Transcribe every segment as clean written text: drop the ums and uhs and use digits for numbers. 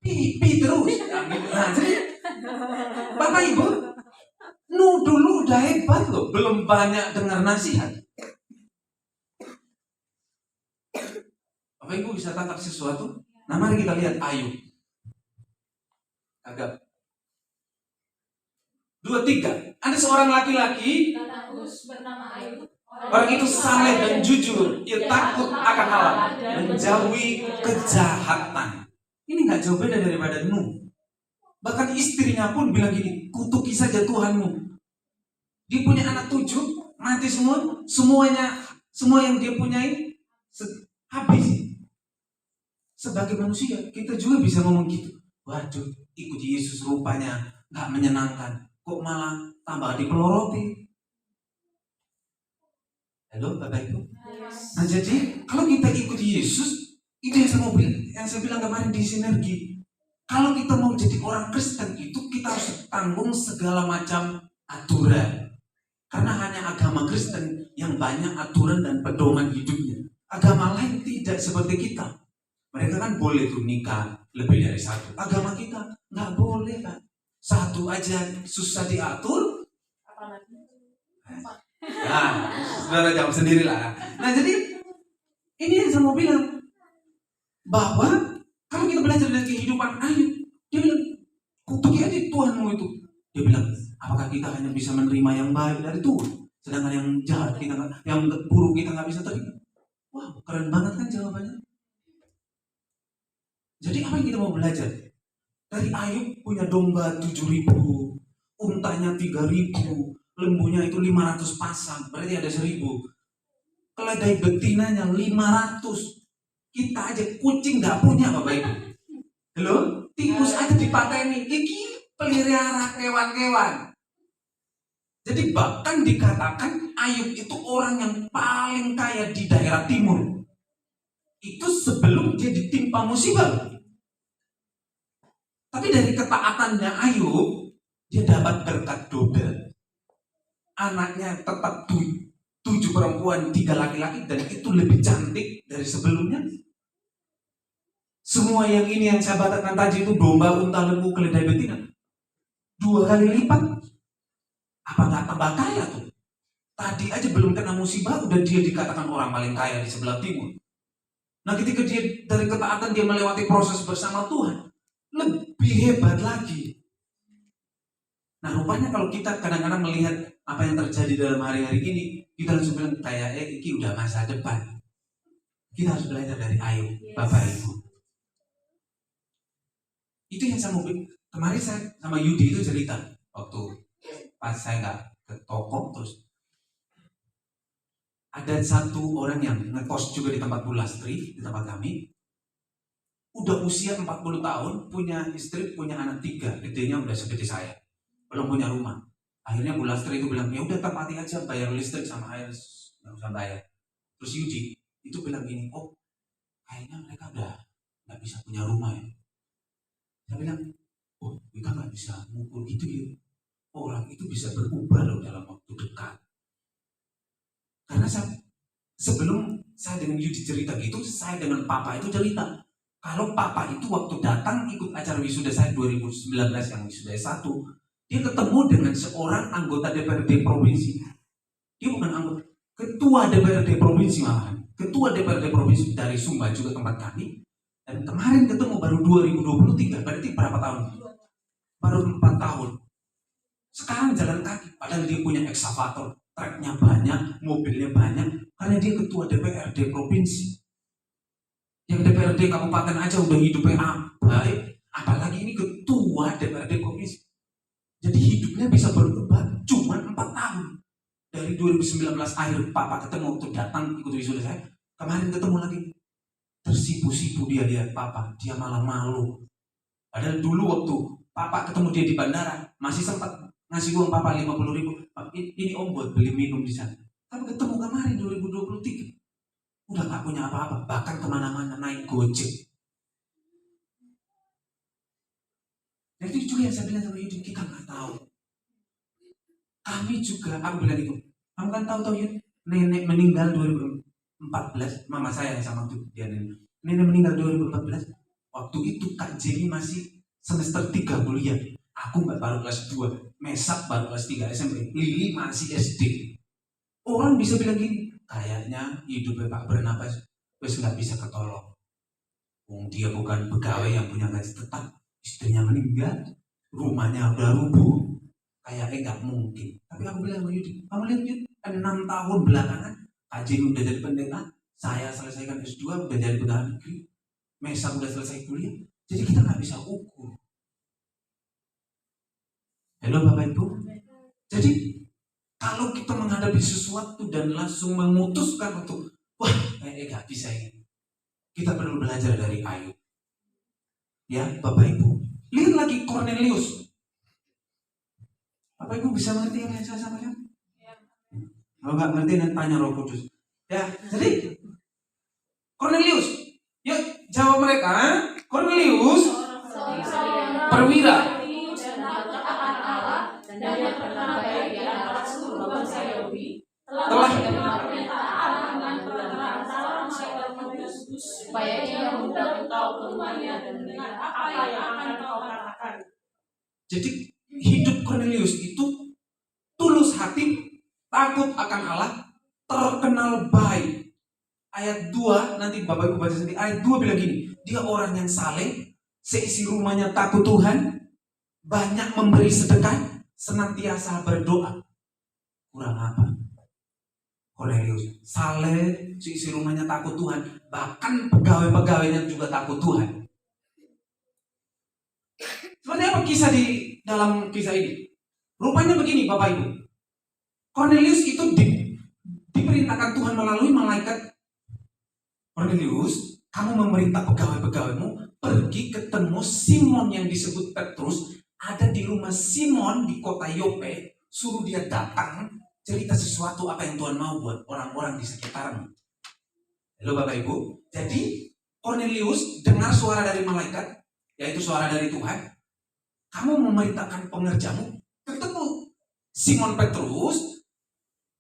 pipi terus. Nah, jadi Bapak Ibu, dulu udah hebat loh, belum banyak dengar nasihat. Bapak Ibu bisa tangkap sesuatu? Nah, mari kita lihat Ayub. Agak 2:3. Ada seorang laki-laki bernama Ayub. Orang itu saleh dan jujur, ia takut akan Allah, menjauhi kejahatan. Ini nggak jauh beda daripada Nuh. Bahkan istrinya pun bilang gini, kutuki saja Tuhanmu. Dia punya anak 7, mati semua, semua yang dia punyai habis. Sebagai manusia, kita juga bisa ngomong gitu. Waduh, ikut Yesus rupanya nggak menyenangkan. Kok malah tambah dipeloroti? Halo Bapak Ibu. Nah jadi kalau kita ikuti Yesus, itu yang saya bilang kemarin di sinergi. Kalau kita mau jadi orang Kristen itu kita harus tanggung segala macam aturan. Karena hanya agama Kristen yang banyak aturan dan pedoman hidupnya. Agama lain tidak seperti kita. Mereka kan boleh tuh nikah lebih dari satu. Agama kita nggak boleh kan. Satu aja susah diatur. Nah, saudara jawab sendiri lah. Nah jadi ini yang saya mau bilang, bahwa kalau kita belajar dari kehidupan Ayub, dia bilang, kutuki aja Tuhanmu itu. Dia bilang, apakah kita hanya bisa menerima yang baik dari Tuhan, sedangkan yang jahat kita, yang buruk kita nggak bisa terima? Wow, keren banget kan jawabannya. Jadi apa yang kita mau belajar? Dari Ayub punya domba 7.000, untanya 3.000, lembunya itu 500 pasang, berarti ada 1.000. Keledai betinanya 500. Kita aja kucing nggak punya Bapak Ibu. Halo? Tikus aja dipateni. Iki pelihara hewan-hewan. Jadi bahkan dikatakan Ayub itu orang yang paling kaya di daerah timur. Itu sebelum dia ditimpa musibah. Tapi dari ketaatannya Ayub, dia dapat berkat double. Anaknya tetap 7 perempuan, 3 laki-laki, dan itu lebih cantik dari sebelumnya. Semua yang ini yang saya katakan tadi itu domba, unta, lembu, keledai betina 2 kali lipat. Apa nggak tambah kaya tuh? Tadi aja belum kena musibah udah dia dikatakan orang paling kaya di sebelah timur. Nah ketika dia dari ketaatan dia melewati proses bersama Tuhan, lebih hebat lagi. Nah rupanya kalau kita kadang-kadang melihat apa yang terjadi dalam hari-hari ini, kita harus bilang kayak ini udah masa depan. Kita harus belajar dari Ayub, Bapak Ibu. Itu yang saya mau bilang. Kemarin saya sama Yudi itu cerita waktu pas saya nggak ke toko, terus ada satu orang yang ngekos juga di tempat Bu Lastri, di tempat kami. Udah usia 40 tahun, punya istri, punya anak 3, gedenya udah seperti saya, belum punya rumah. Akhirnya Bu Lastri itu bilang, ya udah tempati aja, bayar listrik sama air, nggak usah bayar. Terus Yudi itu bilang gini, oh kayaknya mereka udah nggak bisa punya rumah ya. Saya bilang, oh kita nggak bisa mengukur gitu ya. Orang itu bisa berubah loh dalam waktu dekat. Karena sebelum saya dengan Yudi cerita gitu, saya dengan Papa itu cerita. Kalau Papa itu waktu datang ikut acara wisuda saya 2019 yang wisuda S1, dia ketemu dengan seorang anggota DPRD provinsi. Dia bukan anggota, ketua DPRD provinsi malahan. Ketua DPRD provinsi dari Sumba juga tempat kami. Dan kemarin ketemu baru 2023, berarti berapa tahun? Baru 4 tahun. Sekarang jalan kaki, padahal dia punya ekskavator, treknya banyak, mobilnya banyak, karena dia ketua DPRD provinsi. Yang DPRD kabupaten aja udah hidupnya baik, apalagi ini ketua DPRD provinsi. Jadi hidupnya bisa berubah cuma 4 tahun. Dari 2019 akhir Papa ketemu waktu datang ikut wisuda saya, kemarin ketemu lagi. Tersipu-sipu dia lihat Papa, dia malah malu. Padahal dulu waktu Papa ketemu dia di bandara, masih sempat ngasih uang Papa 50.000. Ini om buat beli minum di sana. Tapi ketemu kemarin 2023, udah gak punya apa-apa, bahkan kemana-mana naik Gojek. Dan itu juga yang saya bilang sama Yudi, kita gak tahu. Kami juga, aku bilang itu, kamu kan tahu Yud, nenek meninggal 2014, mama saya yang sama tuh dia nenek meninggal 2014. Waktu itu Kak Jenny masih semester 3 kuliah. Aku baru kelas 2. Mesak baru kelas 3 SMP. Lili masih SD. Orang bisa bilang gini, kayaknya hidupnya Pak Bernapas wes nggak bisa ketolong. Dia bukan pegawai yang punya gaji tetap, istrinya meninggal, rumahnya udah rubuh, kayaknya nggak mungkin. Tapi aku bilang sama Yudi, kamu lihat Yudi, 6 tahun belakangan, Kajin udah jadi pendeta, saya selesaikan S2, udah jadi pegawai negeri, Mesa udah selesai kuliah, jadi kita nggak bisa ukur. Halo Bapak Ibu, jadi kalau kita menghadapi sesuatu dan langsung memutuskan untuk, wah kayaknya nggak bisa ini, kita perlu belajar dari Ayub. Ya Bapak Ibu, lihat lagi Cornelius. Bapak Ibu bisa mengerti apa yang saya sampaikan? Kalau nggak ngerti nanti tanya Roh Kudus. Ya, jadi Cornelius, yuk jawab mereka. Cornelius, perwira. Telah supaya ia mengundang engkau ke rumahnya dan mendengar apa yang akan kau katakan. Jadi hidup Cornelius itu tulus hati, takut akan Allah, terkenal baik. Ayat 2, nanti Bapak Ibu baca sendiri. Ayat 2 bilang gini, dia orang yang saleh, seisi rumahnya takut Tuhan, banyak memberi sedekah, senantiasa berdoa. Kurang apa? Cornelius saleh, seisi rumahnya takut Tuhan, bahkan pegawai-pegawainya juga takut Tuhan. Seperti apa kisah di dalam kisah ini? Rupanya begini Bapak Ibu, Cornelius itu diperintahkan Tuhan melalui malaikat. Cornelius, kamu memerintah pegawai-pegawaimu pergi ketemu Simon yang disebut Petrus, ada di rumah Simon di kota Yope, suruh dia datang cerita sesuatu apa yang Tuhan mau buat orang-orang di sekitarmu. Halo Bapak Ibu, jadi Cornelius dengar suara dari malaikat, yaitu suara dari Tuhan. Kamu memerintahkan pengerjamu ketemu Simon Petrus,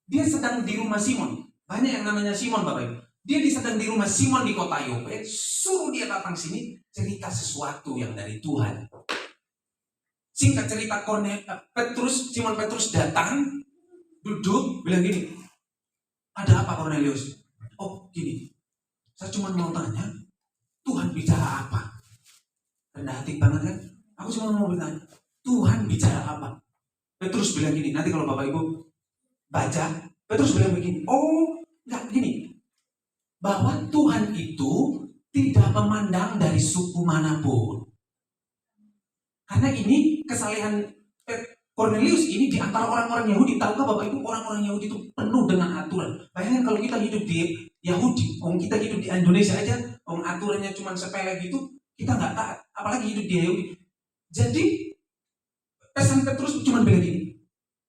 dia sedang di rumah Simon. Banyak yang namanya Simon Bapak Ibu. Dia sedang di rumah Simon di kota Yope, suruh dia datang sini cerita sesuatu yang dari Tuhan. Singkat cerita, Simon Petrus datang, duduk, bilang gini, ada apa Cornelius? Oh gini, saya cuma mau tanya, Tuhan bicara apa? Rendah hati banget kan? Aku cuma mau bertanya, Tuhan bicara apa? Petrus bilang gini, nanti kalau Bapak Ibu baca, Petrus bilang begini, oh enggak gini, bahwa Tuhan itu tidak memandang dari suku manapun. Karena ini kesalehan Cornelius ini di antara orang-orang Yahudi. Tahukah Bapak Ibu, orang-orang Yahudi itu penuh dengan aturan. Bayangkan kalau kita hidup di Yahudi, kita hidup di Indonesia aja, aturannya cuma sepele gitu, kita nggak taat. Apalagi hidup di Yahudi. Jadi pesan Petrus cuma bilang gini,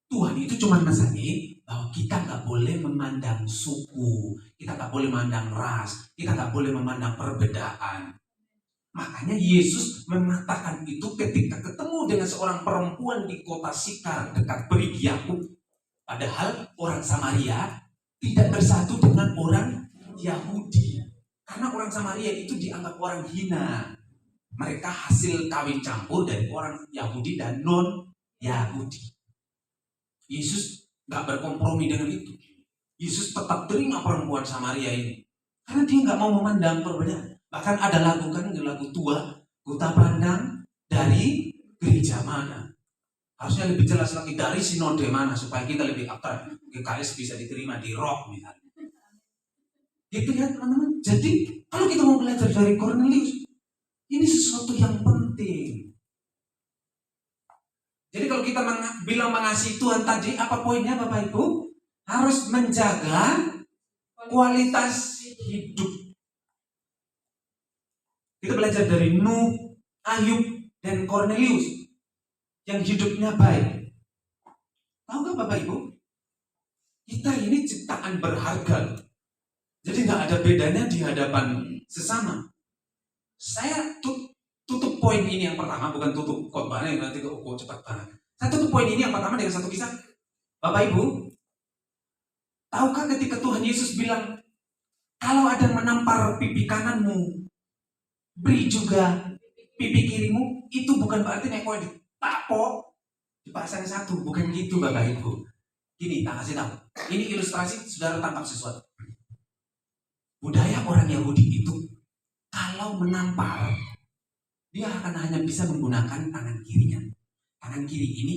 Tuhan itu cuma mesanin bahwa kita nggak boleh memandang suku, kita nggak boleh memandang ras, kita nggak boleh memandang perbedaan. Makanya Yesus mengatakan itu ketika ketemu dengan seorang perempuan di kota Sikar dekat Perigi Yakub. Padahal orang Samaria tidak bersatu dengan orang Yahudi. Karena orang Samaria itu dianggap orang hina. Mereka hasil kawin campur dari orang Yahudi dan non-Yahudi. Yesus gak berkompromi dengan itu. Yesus tetap terima perempuan Samaria ini. Karena dia gak mau memandang perbedaan. Bahkan ada lagu tua, ku tak pandang dari gereja mana. Harusnya lebih jelas lagi dari sinode mana supaya kita lebih akrab. GKS bisa diterima di rock misalnya. Gitu ya teman-teman. Jadi kalau kita mau belajar dari Cornelius, ini sesuatu yang penting. Jadi kalau kita bilang mengasihi Tuhan tadi, apa poinnya Bapak Ibu? Harus menjaga kualitas hidup. Kita belajar dari Nuh, Ayub, dan Cornelius yang hidupnya baik. Tahu gak Bapak Ibu? Kita ini ciptaan berharga. Jadi gak ada bedanya di hadapan sesama. Saya tutup poin ini yang pertama, bukan tutup khotbahnya nanti kok cepat banget. Saya tutup poin ini yang pertama dengan satu kisah. Bapak Ibu, tahukah ketika Tuhan Yesus bilang, kalau ada yang menampar pipi kananmu, beri juga pipi kirimu, itu bukan berarti neko ditapok, dipasang satu, bukan gitu Bapak Ibu. Gini, tak kasih tahu. Ini ilustrasi saudara tangkap sesuatu. Budaya orang Yahudi itu, kalau menampar, dia akan hanya bisa menggunakan tangan kirinya. Tangan kiri ini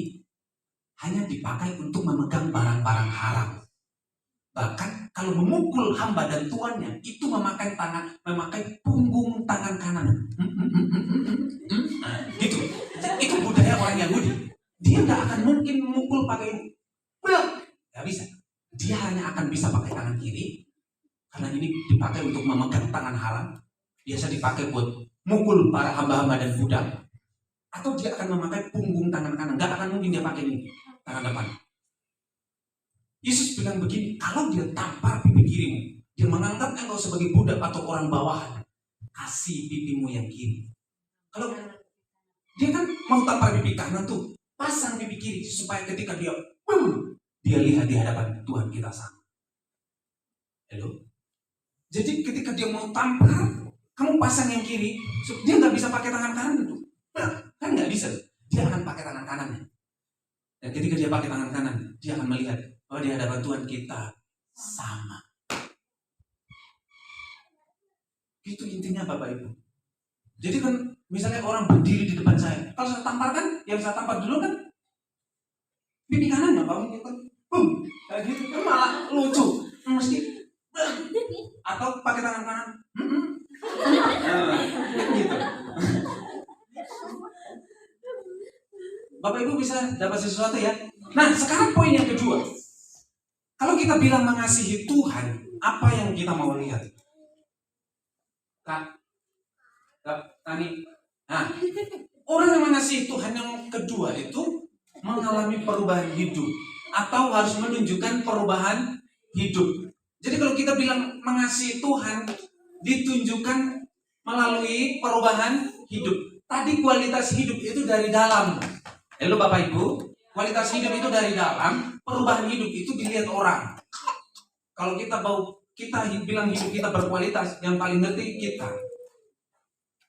hanya dipakai untuk memegang barang-barang haram. Bahkan kalau memukul hamba dan tuannya, itu memakai punggung tangan kanan. Nah, gitu. Itu budaya orang Yahudi. Dia nggak akan mungkin memukul pakai ini. Nggak bisa. Dia hanya akan bisa pakai tangan kiri, karena ini dipakai untuk memegang tangan haram. Biasa dipakai buat mukul para hamba-hamba dan budak. Atau dia akan memakai punggung tangan kanan. Nggak akan mungkin dia pakai ini, tangan depan. Yesus bilang begini, kalau dia tampar pipi kirimu, dia menganggap engkau sebagai budak atau orang bawahan, kasih pipimu yang kiri. Kalau dia kan mau tampar pipi kanan tuh, pasang pipi kiri supaya ketika dia lihat di hadapan Tuhan kita sama. Halo? Jadi ketika dia mau tampar, kamu pasang yang kiri, dia nggak bisa pakai tangan kanan itu. Kan nggak bisa. Dia akan pakai tangan kanannya. Dan ketika dia pakai tangan kanan, dia akan melihat bahwa di hadapan Tuhan kita sama. Itu intinya Bapak Ibu. Jadi kan misalnya orang berdiri di depan saya, kalau saya tampar kan, yang saya tampar dulu kan pipi kanan ya Pak, kan, kayak gitu kan malah lucu, mesti atau pakai tangan kanan, gitu. Bapak Ibu bisa dapat sesuatu ya. Nah sekarang poin yang kedua, kalau kita bilang mengasihi Tuhan, apa yang kita mau lihat? Kak, Tani. Nah, orang yang mengasihi Tuhan yang kedua itu mengalami perubahan hidup atau harus menunjukkan perubahan hidup. Jadi kalau kita bilang mengasihi Tuhan ditunjukkan melalui perubahan hidup. Tadi kualitas hidup itu dari dalam. Halo Bapak Ibu, kualitas hidup itu dari dalam, perubahan hidup itu dilihat orang. Kalau kita bilang hidup kita berkualitas, yang paling ngerti kita.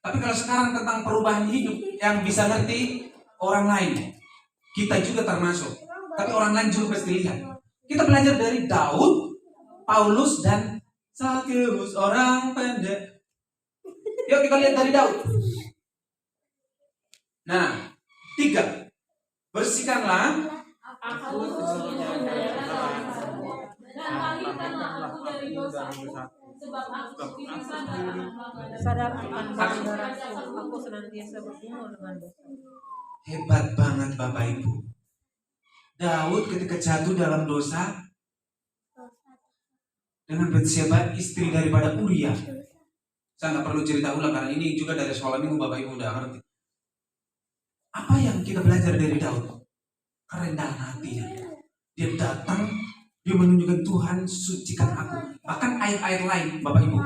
Tapi kalau sekarang tentang perubahan hidup, yang bisa ngerti orang lain. Kita juga termasuk. Tapi orang lain juga pasti lihat. Kita belajar dari Daud, Paulus, dan Sakeus, orang pendek. Yuk kita lihat dari Daud. Nah, 3. Bersihkanlah Aku dan palingkanlah aku dari dosaku, sebab aku tirisan dan anak bangga. Sadar akan kebenaranku, aku senantiasa bergumul dengan dosa. Hebat banget Bapak Ibu. Daud ketika jatuh dalam dosa dengan Batsyeba, istri daripada Uria. Saya nggak perlu cerita ulang karena ini juga dari sekolah minggu Bapak Ibu udah ngerti. Apa yang kita belajar dari Daud? Kerendahan hatinya. Dia datang, dia menunjukkan Tuhan sucikan aku. Bahkan ayat-ayat lain Bapak Ibu,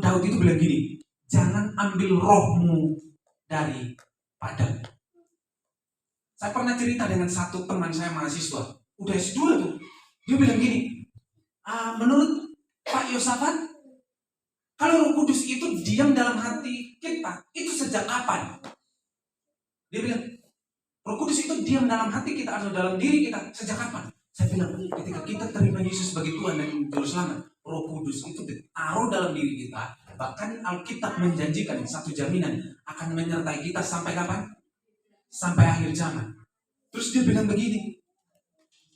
Daud itu bilang gini, jangan ambil rohmu dari padang. Saya pernah cerita dengan satu teman saya mahasiswa, udah S2 tuh. Dia bilang gini, menurut Pak Yosafat, kalau Roh Kudus itu diam dalam hati kita, itu sejak kapan? Dia bilang, Roh Kudus itu diam dalam hati kita atau dalam diri kita, sejak kapan? Saya bilang, ketika kita terima Yesus sebagai Tuhan dan Juru Selamat, Roh Kudus itu ditaruh dalam diri kita. Bahkan Alkitab menjanjikan satu jaminan akan menyertai kita sampai kapan? Sampai akhir zaman. Terus dia bilang begini,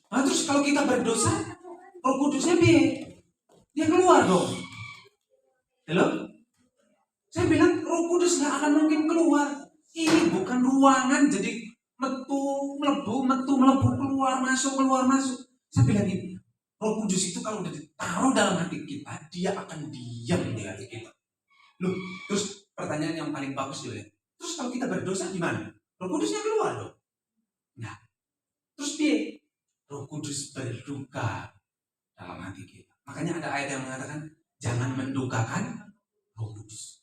terus kalau kita berdosa, Roh Kudusnya dia keluar dong. Halo? Saya bilang Roh Kudus gak akan mungkin keluar. Ini bukan ruangan jadi melebu, keluar masuk. Saya bilang gini, Roh Kudus itu kalau udah ditaruh dalam hati kita, dia akan diam di hati kita. Loh, terus pertanyaan yang paling bagus dulu ya. Terus kalau kita berdosa gimana? Roh Kudusnya keluar dong. Nah, terus dia Roh Kudus berduka dalam hati kita. Makanya ada ayat yang mengatakan jangan mendukakan Roh Kudus.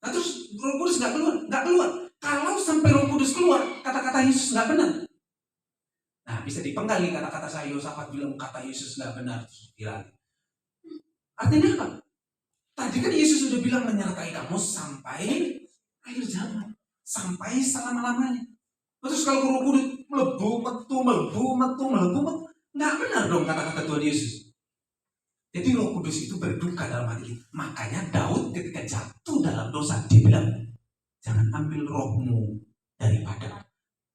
Nah terus Roh Kudus nggak keluar. Kalau sampai Roh Kudus keluar, kata-kata Yesus nggak benar. Nah bisa dipenggali kata-kata saya. Yosafat bilang kata Yesus nggak benar. Terus bilang. Artinya apa? Tadi kan Yesus sudah bilang menyertai kamu sampai akhir zaman, sampai selama-lamanya. Terus kalau Roh Kudus melebu, metu, nggak benar dong kata-kata Tuhan Yesus. Jadi Roh Kudus itu berduka dalam hati kita. Makanya Daud ketika jatuh dalam dosa, dia bilang, jangan ambil rohmu daripada.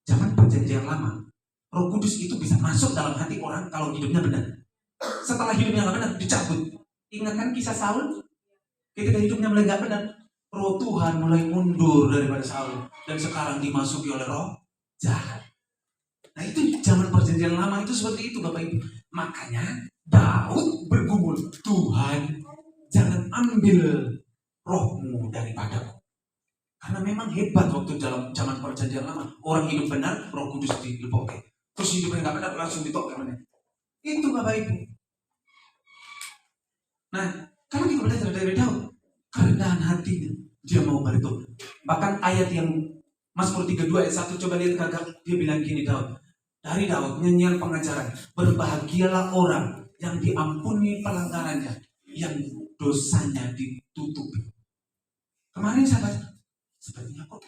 Zaman perjanjian lama, Roh Kudus itu bisa masuk dalam hati orang kalau hidupnya benar. Setelah hidupnya nggak benar, dicabut. Ingatkan kisah Saul? Ketika hidupnya mulai nggak benar, Roh Tuhan mulai mundur daripada Saul. Dan sekarang dimasuki oleh roh jahat. Nah itu zaman perjanjian lama itu seperti itu Bapak Ibu. Makanya Daud bergumul, Tuhan jangan ambil rohmu daripadaku. Karena memang hebat waktu dalam zaman perjanjian lama. Orang hidup benar, Roh Kudus dilepoke. Terus hidupnya nggak benar, langsung ditok. Itu Bapak Ibu. Nah, kalau kita belajar dari Daud, kerendahan hatinya, dia mau bertobat. Bahkan ayat yang Mazmur 32 ayat 1, coba lihat kakak, dia bilang gini Daud. Dari Daud, nyanyian pengajaran, berbahagialah orang yang diampuni pelanggarannya, yang dosanya ditutupi. Kemarin saya baca, sepertinya kok